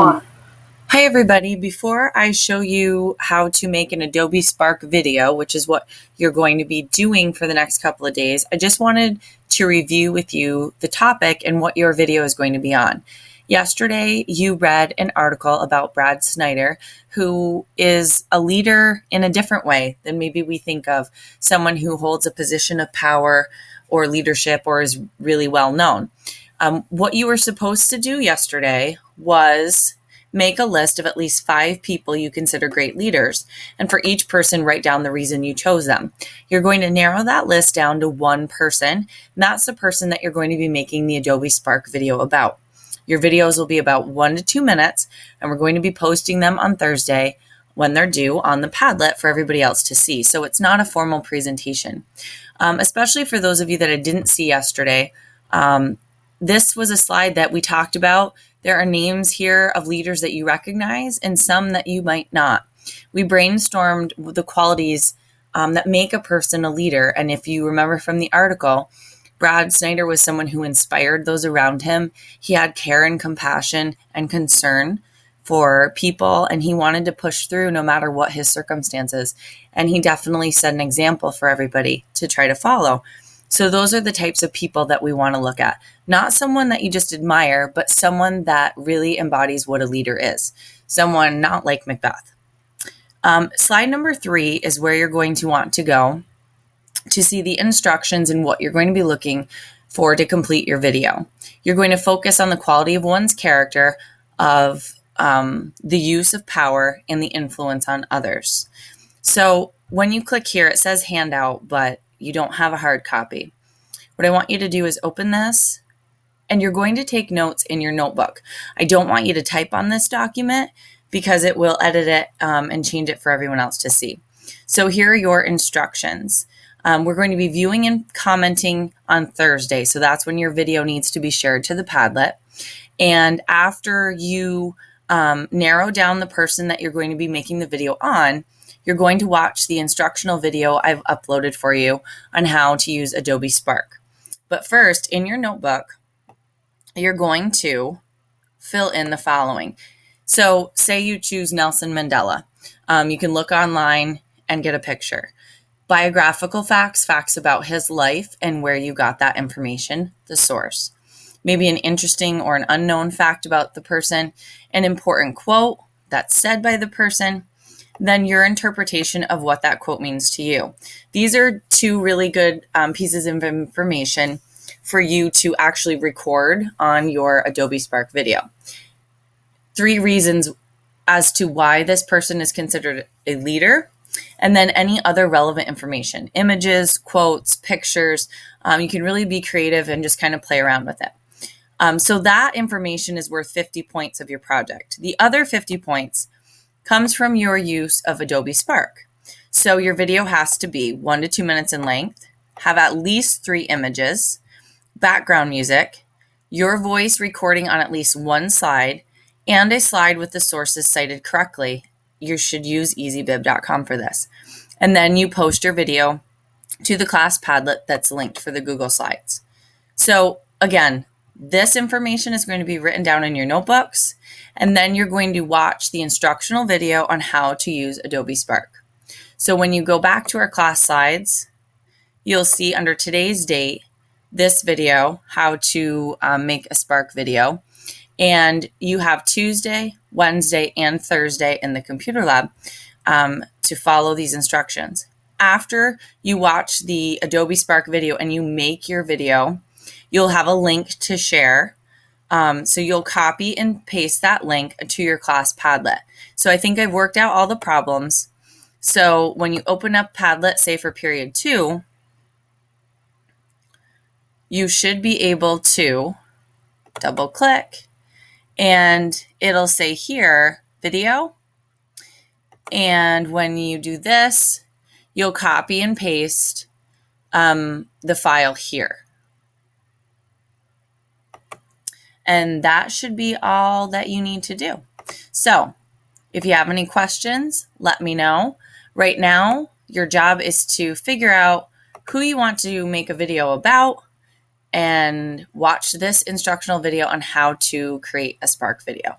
Hi everybody, before I show you how to make an Adobe Spark video, which is what you're going to be doing for the next couple of days, I just wanted to review with you the topic and what your video is going to be on. Yesterday, you read an article about Brad Snyder, who is a leader in a different way than maybe we think of, someone who holds a position of power or leadership or is really well known. What you were supposed to do yesterday was make a list of at least 5 people you consider great leaders, and for each person, write down the reason you chose them. You're going to narrow that list down to one person, and that's the person that you're going to be making the Adobe Spark video about. Your videos will be about 1 to 2 minutes, and we're going to be posting them on Thursday when they're due on the Padlet for everybody else to see. So it's not a formal presentation. Especially for those of you that I didn't see yesterday, this was a slide that we talked about. There are names here of leaders that you recognize and some that you might not. We brainstormed the qualities that make a person a leader. And if you remember from the article, Brad Snyder was someone who inspired those around him. He had care and compassion and concern for people, and he wanted to push through no matter what his circumstances. And he definitely set an example for everybody to try to follow. So those are the types of people that we want to look at. Not someone that you just admire, but someone that really embodies what a leader is. Someone not like Macbeth. Slide number 3 is where you're going to want to go to see the instructions and what you're going to be looking for to complete your video. You're going to focus on the quality of one's character, of the use of power, and the influence on others. So when you click here, it says handout, but you don't have a hard copy. What I want you to do is open this, and you're going to take notes in your notebook. I don't want you to type on this document because it will edit it and change it for everyone else to see. So here are your instructions. We're going to be viewing and commenting on Thursday. So that's when your video needs to be shared to the Padlet. And after you narrow down the person that you're going to be making the video on, you're going to watch the instructional video I've uploaded for you on how to use Adobe Spark. But first, in your notebook, you're going to fill in the following. So say you choose Nelson Mandela. You can look online and get a picture. Biographical facts, facts about his life and where you got that information, the source. Maybe an interesting or an unknown fact about the person, an important quote that's said by the person, then your interpretation of what that quote means to you. These are 2 really good pieces of information for you to actually record on your Adobe Spark video. 3 reasons as to why this person is considered a leader, and then any other relevant information, images, quotes, pictures. You can really be creative and just kind of play around with it. So that information is worth 50 points of your project. The other 50 points comes from your use of Adobe Spark. So your video has to be 1 to 2 minutes in length, have at least 3 images, background music, your voice recording on at least 1 slide, and a slide with the sources cited correctly. You should use EasyBib.com for this. And then you post your video to the class Padlet that's linked for the Google Slides. So again, this information is going to be written down in your notebooks, and then you're going to watch the instructional video on how to use Adobe Spark. So when you go back to our class slides, you'll see under today's date, this video, how to make a Spark video. And you have Tuesday, Wednesday, and Thursday in the computer lab to follow these instructions. After you watch the Adobe Spark video and you make your video, you'll have a link to share. So you'll copy and paste that link to your class Padlet. So I think I've worked out all the problems. So when you open up Padlet, say for period 2, you should be able to double click and it'll say here, video. And when you do this, you'll copy and paste the file here. And that should be all that you need to do. So if you have any questions, let me know. Right now, your job is to figure out who you want to make a video about and watch this instructional video on how to create a Spark video.